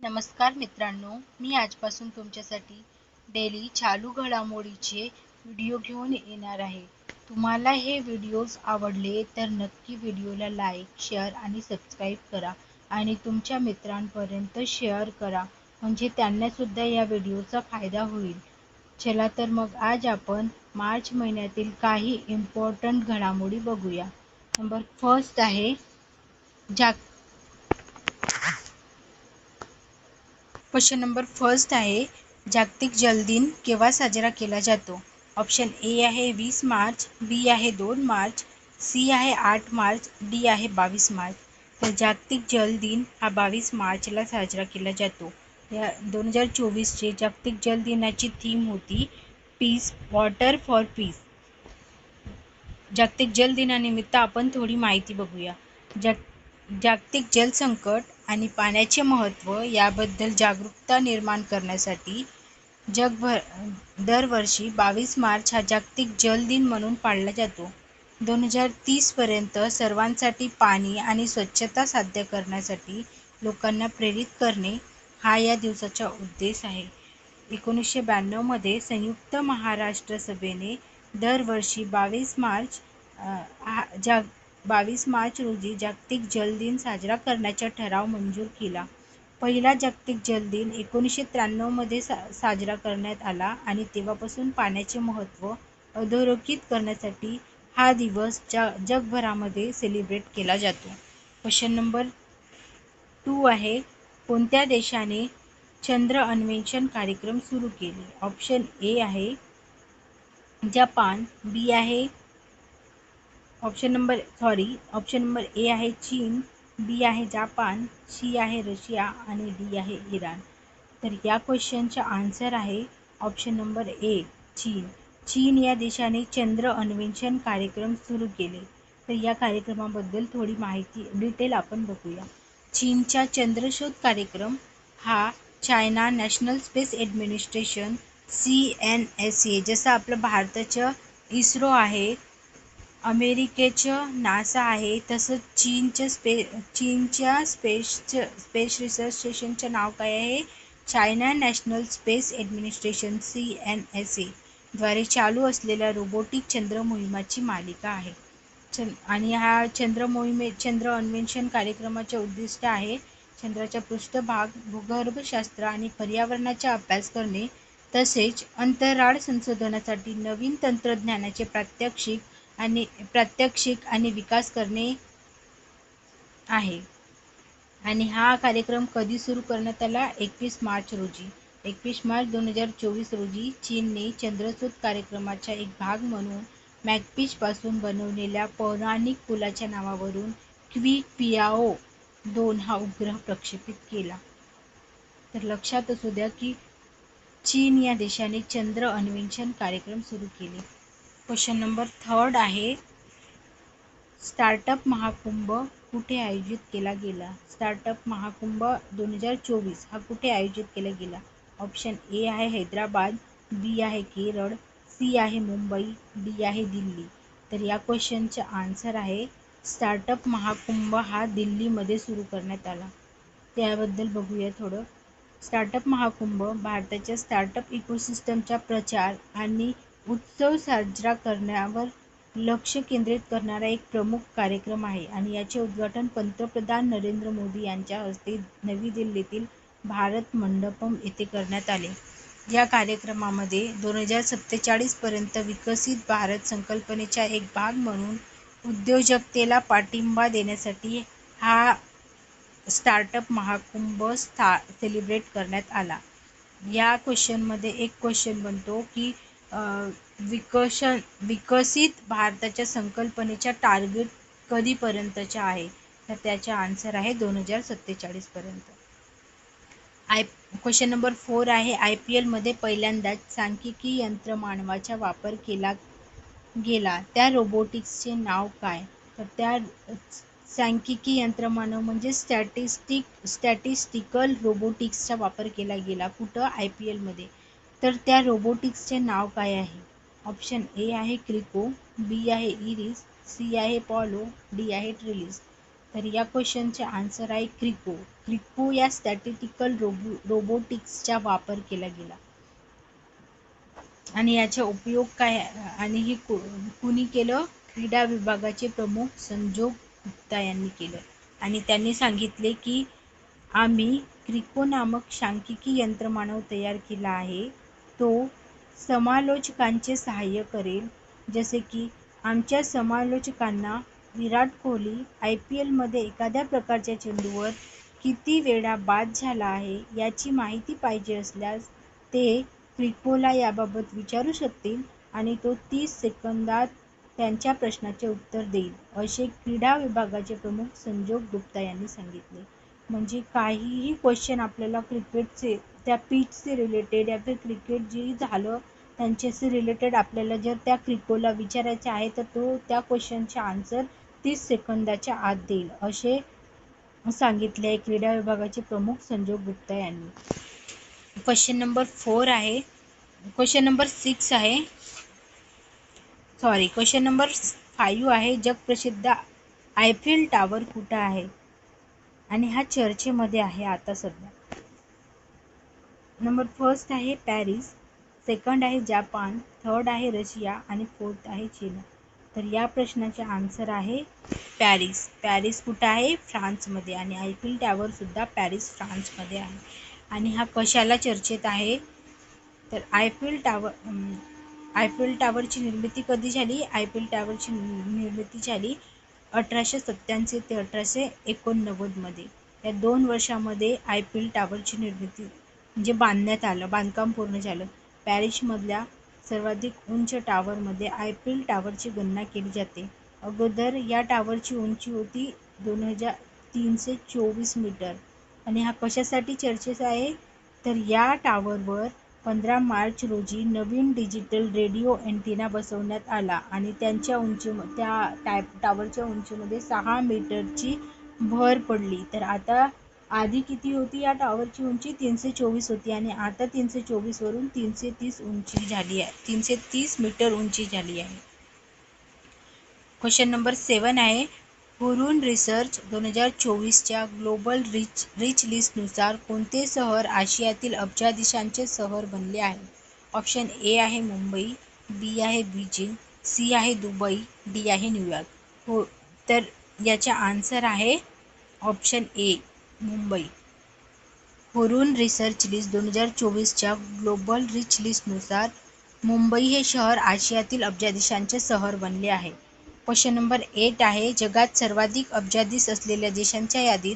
नमस्कार मित्रांनो, मी आजपासून तुमच्यासाठी डेली चालू घडामोडीचे व्हिडिओ घेऊन येणार आहे. तुम्हाला हे व्हिडिओज आवडले तर नक्की व्हिडिओला लाईक, शेअर आणि सबस्क्राईब करा आणि तुमच्या मित्रांपर्यंत शेअर करा, म्हणजे त्यांनासुद्धा या व्हिडिओचा फायदा होईल. चला तर मग आज आपण मार्च महिन्यातील काही इम्पॉर्टंट घडामोडी बघूया. नंबर फर्स्ट आहे क्वेश्चन नंबर फर्स्ट आहे, जागतिक जल दिन केव्हा साजरा केला जातो? ऑप्शन ए आहे 20 मार्च, बी आहे 2 मार्च, सी आहे 8 मार्च, डी आहे 22 मार्च. तर जागतिक जल दिन हा 22 मार्चला साजरा केला जातो. या 2024चे जागतिक जल दिनाची थीम होती पीस, वॉटर फॉर पीस. जागतिक जल दिनानिमित्त आपण थोडी माहिती बघूया. जागतिक जल संकट आणि पाण्याचे महत्त्व याबद्दल जागरूकता निर्माण करण्यासाठी जगभर दरवर्षी 22 मार्च हा जागतिक जल दिन म्हणून पाळला जातो. 2030 पर्यंत सर्वांसाठी पाणी आणि स्वच्छता साध्य करण्यासाठी लोकांना प्रेरित करणे हा या दिवसाचा उद्देश आहे. 1992 मध्ये संयुक्त महाराष्ट्र सभेने दरवर्षी 22 मार्च रोजी जागतिक जल दिन साजरा करण्याचा ठराव मंजूर केला. पहिला जागतिक जल दिन 1993 मध्ये साजरा करण्यात आला आणि तेव्हापासून पाण्याचे महत्त्व अधोरेखित करण्यासाठी हा दिवस जगभरामध्ये सेलिब्रेट केला जातो. क्वेश्चन नंबर 2 आहे, कोणत्या देशाने चंद्र अन्वेषण कार्यक्रम सुरू केले? ऑप्शन ए आहे जपान, बी आहे ऑप्शन नंबर ए आहे चीन, बी आहे जापान, सी आहे रशिया आणि डी आहे इराण. तर या क्वेश्चनचा आन्सर आहे ऑप्शन नंबर ए, चीन. चीन या देशाने चंद्र अन्वेषण कार्यक्रम सुरू केले. तर या कार्यक्रमाबद्दल थोडी माहिती डिटेल आपण बघूया. चीनचा चंद्रशोध कार्यक्रम हा China national space administration CNSA, जसं आपलं भारताचं इस्रो आहे, अमेरिकेचं नासा आहे, तसंच चीनच्या स्पेस रिसर्च स्टेशनचं नाव काय आहे? China national space administration CNSA द्वारे चालू असलेल्या रोबोटिक चंद्र मोहिमाची मालिका आहे. आणि हा चंद्र अन्वेषण कार्यक्रमाचे उद्दिष्ट आहे चंद्राचा पृष्ठभाग, भूगर्भशास्त्र आणि पर्यावरणाचा अभ्यास करणे, तसेच अंतराळ संशोधनासाठी नवीन तंत्रज्ञानाचे प्रात्यक्षिक आणि विकास करणे आहे. आणि हा कार्यक्रम कधी सुरू करण्यात आला? 21 मार्च रोजी. 21 मार्च 2024 रोजी चीनने चंद्रशोध कार्यक्रमाचा एक भाग म्हणून मॅकफिश पासून बनवलेल्या पौराणिक पुलाच्या नावावरून क्विपियाओ 2 हा उपग्रह प्रक्षेपित केला. तर लक्षात असू द्या की चीन या देशाने चंद्र अन्वेषण कार्यक्रम सुरू केले. क्वेश्चन नंबर 3 आहे, स्टार्टअप महाकुंभ कुठे आयोजित केला गेला? स्टार्टअप महाकुंभ 2024 हा कुठे आयोजित केला गेला? ऑप्शन ए आहे हैदराबाद, बी आहे केरळ, सी आहे मुंबई, डी आहे दिल्ली. तर या क्वेश्चनचा आन्सर आहे स्टार्टअप महाकुंभ हा दिल्लीमध्ये सुरू करण्यात आला. त्याबद्दल बघूया थोडं. स्टार्टअप महाकुंभ भारताच्या स्टार्टअप इकोसिस्टमचा प्रचार आणि उत्सव साजरा करण्यावर लक्ष केंद्रित करणारा एक प्रमुख कार्यक्रम आहे आणि याचे उद्घाटन पंतप्रधान नरेंद्र मोदी यांच्या हस्ते नवी दिल्लीतील भारत मंडपम येथे करण्यात आले. या कार्यक्रमामध्ये 2047 पर्यंत विकसित भारत संकल्पनेचा एक भाग म्हणून उद्योजकतेला पाठिंबा देण्यासाठी हा स्टार्टअप महाकुंभ सेलिब्रेट करण्यात आला. या क्वेश्चनमध्ये एक क्वेश्चन बनतो की विकसित भारताच्या संकल्पनेच्या टार्गेट कधीपर्यंतच्या आहे? तर त्याचा आन्सर आहे 2047 पर्यंत. क्वेश्चन नंबर 4 आहे, IPL मध्ये पहिल्यांदाच सांख्यिकी यंत्रमानवाचा वापर केला गेला त्या रोबोटिक्सचे नाव काय? तर त्या सांख्यिकी यंत्रमानव म्हणजे स्टॅटिस्टिकल रोबोटिक्सचा वापर केला गेला. कुठं? IPL मध्ये. तर त्या रोबोटिक्सचे नाव काय आहे? ऑप्शन ए आहे क्रिको, बी आहे इरिस, सी आहे पॉलो, डी आहे ट्रिलिस. तर या क्वेश्चनचे आन्सर आहे क्रिको. क्रिको या स्टॅटिस्टिकल रोबोटिक्सचा वापर केला गेला. आणि याचा उपयोग काय आणि हे कुणी केलं? क्रीडा विभागाचे प्रमुख संजोग गुप्ता यांनी केलं. आणि त्यांनी सांगितले की आम्ही क्रिको नामक सांख्यिकी यंत्रमानव तयार केला आहे. तो समालोचकांचे सहाय्य करेल. जसे की आमच्या समालोचकांना विराट कोहली IPL मध्ये एखाद्या प्रकारच्या चेंडूवर किती वेळा बाद झाला आहे याची माहिती पाहिजे असल्यास ते क्रिकोला याबाबत विचारू शकतील आणि तो 30 सेकंदात त्यांच्या प्रश्नाचे उत्तर देईल, असे क्रीडा विभागाचे प्रमुख संजोग गुप्ता यांनी सांगितले. म्हणजे काहीही क्वेश्चन आपल्याला क्रिकेटचे त्या पिचचे रिलेटेड या फिर क्रिकेट जे झालं त्यांच्याशी रिलेटेड आपल्याला जर त्या क्रिकोला विचारायचे आहे तर तो त्या क्वेश्चनचे आन्सर 30 सेकंदाच्या आत देईल, असे सांगितले आहे क्रीडा विभागाचे प्रमुख संजोग गुप्ता यांनी. क्वेश्चन नंबर 4 आहे. क्वेश्चन नंबर 6 आहे. क्वेश्चन नंबर 5 आहे. जगप्रसिद्ध आयफेल टावर कुठं आहे? आणि हा चर्चेमध्ये आहे आता सध्या. नंबर 1 आहे पॅरिस, 2 आहे जपान, 3 आहे रशिया आणि 4 आहे चीन. तर या प्रश्नाचे आन्सर आहे पॅरिस. पॅरिस कुठं आहे? फ्रान्समध्ये. आणि आयफेल टावर सुद्धा पॅरिस फ्रान्समध्ये आहे. आणि हा कशाला चर्चेत आहे? तर आयफेल टावरची निर्मिती कधी झाली? आयफेल टावरची निर्मिती झाली 1887 ते 1889 मध्ये. या 2 वर्षामध्ये आयफेल टावरची निर्मिती म्हणजे बांधकाम पूर्ण झालं. पॅरिसमधल्या सर्वाधिक उंच टावरमध्ये आयफेल टावरची गणना केली जाते. अगोदर या टावरची उंची होती 2324 मीटर. आणि हा कशासाठी चर्चेत आहे? तर या टावरवर 15 मार्च रोजी नवीन डिजिटल रेडिओ अँटेना बसवण्यात आला आणि त्या टावरच्या उंचीमध्ये 6 मीटरची भर पडली. तर आता आधी किती होती या टावरची उंची? 324 होती आणि आता 324 वरून 330 उंची झाली आहे. 330 मीटर उंची झाली आहे. क्वेश्चन नंबर 7 आहे. हुरून रिसर्च 2024च्या ग्लोबल रिच लिस्टनुसार कोणते शहर आशियातील अब्जाधीशांचे शहर बनले आहे? ऑप्शन ए आहे मुंबई, बी आहे बीजिंग, सी आहे दुबई, डी आहे न्यूयॉर्क. हो, तर याचा आन्सर आहे option A Mumbai. Hurun research list 2024च्या ग्लोबल रिच लिस्टनुसार मुंबई हे शहर आशियातील अब्जाधीशांचे शहर बनले आहे. क्वेश्चन नंबर 8 आहे. जगात सर्वाधिक अब्जाधीश असलेल्या देशांच्या यादीत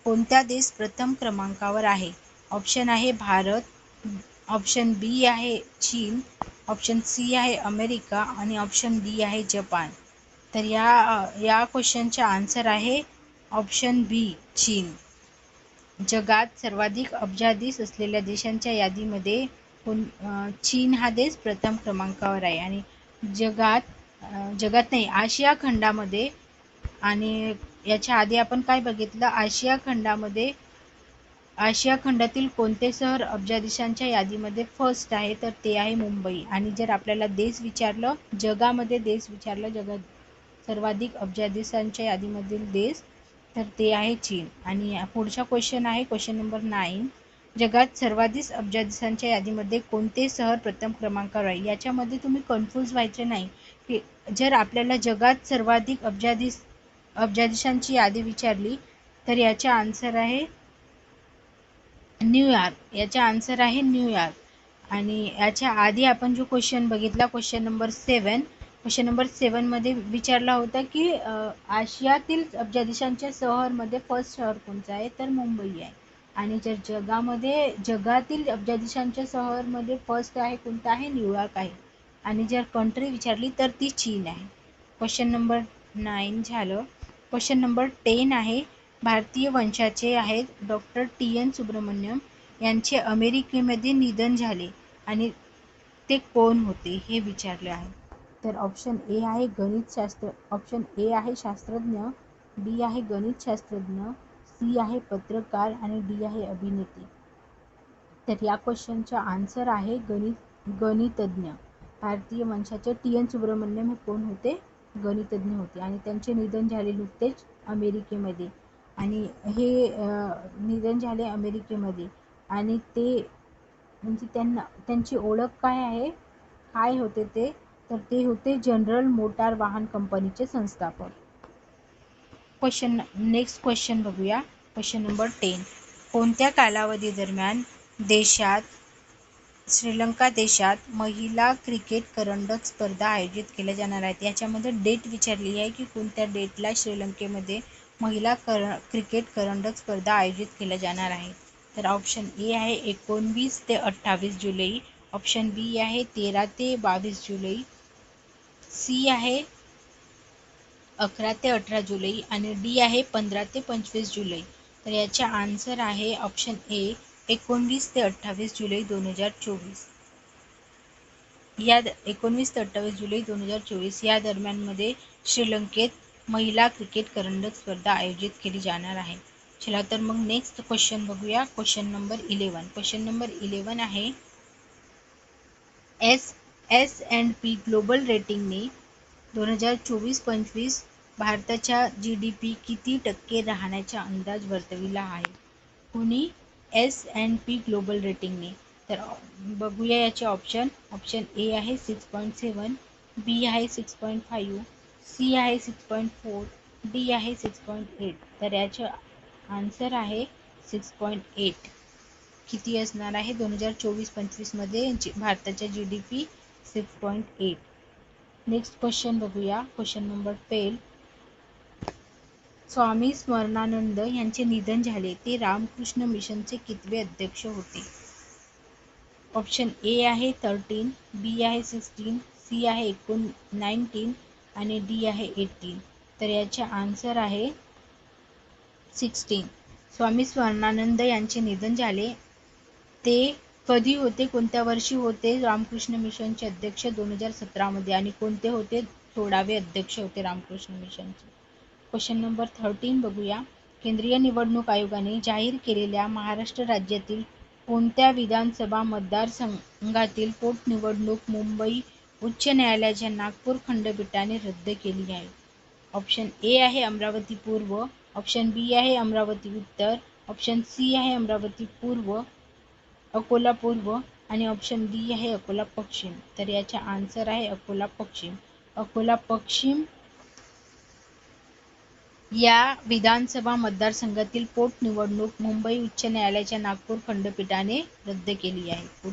कोणता देश प्रथम क्रमांकावर आहे? ऑप्शन आहे भारत, ऑप्शन बी आहे चीन, ऑप्शन सी आहे अमेरिका आणि ऑप्शन डी आहे जपान. तर या क्वेश्चनचा आन्सर आहे ऑप्शन बी चीन. जगात सर्वाधिक अब्जाधीश असलेल्या देशांच्या यादीमध्ये चीन हा देश प्रथम क्रमांकावर आहे. आणि जगात नाही, आशिया खंडामध्ये. आणि याच्या आधी आपण काय बघितलं? आशिया खंडातील कोणते शहर अब्जाधीशांच्या यादीमध्ये फर्स्ट आहे? तर ते आहे मुंबई. आणि जर आपल्याला जगामध्ये देश विचारलं, जगात सर्वाधिक अब्जाधीशांच्या यादीमधील देश, तर ते आहे चीन. आणि पुढचा क्वेश्चन आहे क्वेश्चन नंबर 9. जगात सर्वाधिक अब्जाधीशांच्या यादीमध्ये कोणते शहर प्रथम क्रमांकावर आहे? याच्यामध्ये तुम्ही कन्फ्यूज व्हायचे नाही की जर आपल्याला जगात सर्वाधिक अब्जाधीशांची यादी विचारली तर याचा आन्सर आहे न्यूयॉर्क. याचा आन्सर आहे न्यूयॉर्क. आणि याच्या आधी आपण जो क्वेश्चन बघितला क्वेश्चन नंबर 7 मध्ये विचारला होता की आशियातील अब्जाधीशांच्या शहरमध्ये फर्स्ट शहर कोणतं आहे? तर मुंबई आहे. आणि जर जगातील अब्जाधीशांच्या शहरमध्ये फर्स्ट आहे कोणतं आहे? न्यूयॉर्क आहे. आणि जर कंट्री विचारली तर ती चीन आहे. क्वेश्चन नंबर 9 झालं. क्वेश्चन नंबर 10 आहे. भारतीय वंशाचे आहेत डॉक्टर TN सुब्रमण्यम यांचे अमेरिकेमध्ये निधन झाले आणि ते कोण होते हे विचारले आहे. तर ऑप्शन ए आहे शास्त्रज्ञ, बी आहे गणितशास्त्रज्ञ, सी आहे पत्रकार आणि डी आहे अभिनेते. तर या क्वेश्चनचा आन्सर आहे गणितज्ञ. भारतीय वंशाचे TN सुब्रमण्यम हे कोण होते? गणितज्ञ होते आणि त्यांचे निधन झाले नुकतेच अमेरिकेमध्ये. आणि हे निधन झाले अमेरिकेमध्ये. आणि ते म्हणजे त्यांची ओळख काय आहे, काय होते ते, तर ते होते जनरल मोटार वाहन कंपनीचे संस्थापक. नेक्स्ट क्वेश्चन बघूया. Question number 10. कोणत्या कालावधी दरम्यान श्रीलंका देशात महिला क्रिकेट करंडक स्पर्धा आयोजित केल्या जाणार आहेत? याच्यामध्ये डेट विचारली आहे की कोणत्या डेटला श्रीलंकेमध्ये महिला क्रिकेट करंडक स्पर्धा आयोजित केल्या जाणार आहे. तर ऑप्शन ए आहे 19 ते 28 जुलै, ऑप्शन बी आहे 13 ते 22 जुलै, सी आहे 11 ते 18 जुलै आणि डी आहे 15 ते 25 जुलै. तर याचा आन्सर आहे ऑप्शन ए 19 ते 28 जुलै 2024. 19 ते 28 जुलै 2024 या दरम्यानमध्ये श्रीलंकेत महिला क्रिकेट करंडक स्पर्धा आयोजित केली जाणार आहे. चला तर मग नेक्स्ट क्वेश्चन बघूया. Question number 11. क्वेश्चन नंबर 11 आहे S&P ग्लोबल रेटिंगने 2024-25 भारताच्या GDP किती टक्के राहण्याचा अंदाज वर्तविला आहे? कोणी? S&P global रेटिंगने. तर बघूया याचे ऑप्शन. ऑप्शन ए आहे 6.7, बी आहे 6.5, सी आहे 6.4, डी आहे 6.8. तर याचे आन्सर आहे 6.8. किती असणार आहे 2024-25 मध्ये भारताच्या GDP 6.8. नेक्स्ट क्वेश्चन बघूया. Question number 12. स्वामी स्मरणानंद यांचे निधन झाले ते रामकृष्ण मिशनचे कितवे अध्यक्ष होते? ऑप्शन ए आहे 13, बी आहे 16, सी आहे 19 आणि डी आहे 18. तर याचे आन्सर आहे 16. स्वामी स्मरणानंद यांचे निधन झाले ते कधी होते, कोणत्या वर्षी होते? रामकृष्ण मिशनचे अध्यक्ष 2017 मध्ये. आणि कोणते होते? 16वे अध्यक्ष होते रामकृष्ण मिशनचे. क्वेश्चन नंबर 13 बघूया. केंद्रीय निवडणूक आयोगाने जाहीर केलेल्या महाराष्ट्र राज्यातील कोणत्या विधानसभा मतदारसंघातील पोटनिवडणूक मुंबई उच्च न्यायालयाच्या नागपूर खंडपीठाने रद्द केली आहे? ऑप्शन ए आहे अमरावती पूर्व, ऑप्शन बी आहे अमरावती उत्तर, ऑप्शन सी आहे अमरावती पूर्व अकोला पूर्व आणि ऑप्शन डी आहे अकोला पश्चिम. तर याचा आन्सर आहे अकोला पश्चिम. अकोला पश्चिम या विधानसभा मतदारसंघातील पोटनिवडणूक मुंबई उच्च न्यायालयाच्या नागपूर खंडपीठाने रद्द केली आहे.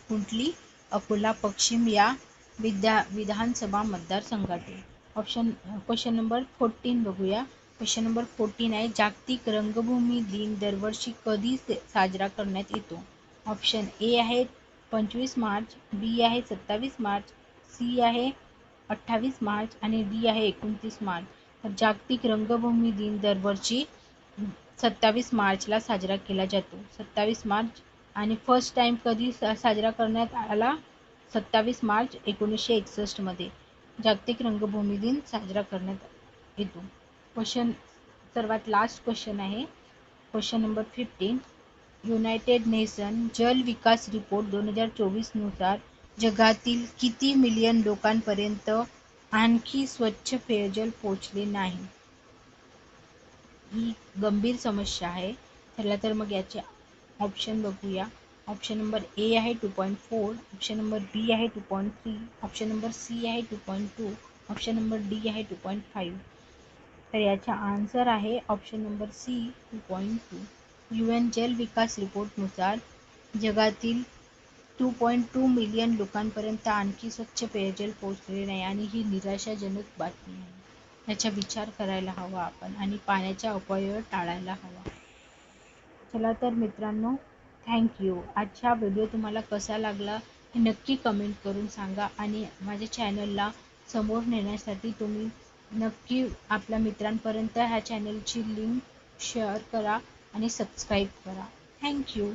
कुठली? अकोला पश्चिम या विधानसभा मतदारसंघातील. क्वेश्चन नंबर 14 बघूया. क्वेश्चन नंबर 14 आहे जागतिक रंगभूमी दिन दरवर्षी कधी साजरा करण्यात येतो? ऑप्शन ए आहे 25 मार्च, बी आहे 27 मार्च, सी आहे 28 मार्च आणि डी आहे 29 मार्च. तर जागतिक रंगभूमी दिन दरवर्षी 27 मार्चला साजरा केला जातो. 27 मार्च. आणि फर्स्ट टाइम कधी साजरा करण्यात आला? 27 मार्च 1961 मध्ये जागतिक रंगभूमी दिन साजरा करण्यात येतो. सर्वात लास्ट क्वेश्चन आहे क्वेश्चन नंबर 15. युनायटेड नेशन जल विकास रिपोर्ट 2024 नुसार जगातील किती मिलियन लोकांपर्यंत आणखी स्वच्छ पेयजल पोहोचले नाही? ही गंभीर समस्या आहे. चला तर मग याचे ऑप्शन बघूया. ऑप्शन नंबर ए आहे 2.4, ऑप्शन नंबर बी आहे 2.3, ऑप्शन नंबर सी आहे 2.2, ऑप्शन नंबर डी आहे 2.5. तर याचा आन्सर आहे ऑप्शन नंबर सी 2.2. UN जल विकास रिपोर्टनुसार जगातील 2.2 मिलियन लोकांपर्यंत आणखी स्वच्छ पेयजल पोहोचले नाही आणि ही निराशाजनक बातमी आहे. याचा विचार करायला हवा आपण आणि पाण्याचा अपव्यय टाळायला हवा. चला तर मित्रांनो, थँक्यू. आजचा व्हिडिओ तुम्हाला कसा लागला हे नक्की कमेंट करून सांगा आणि माझ्या चॅनलला समोर नेण्यासाठी तुम्ही नक्की आपल्या मित्रांपर्यंत ह्या चॅनलची लिंक शेअर करा आणि सबस्क्राईब करा. थँक्यू.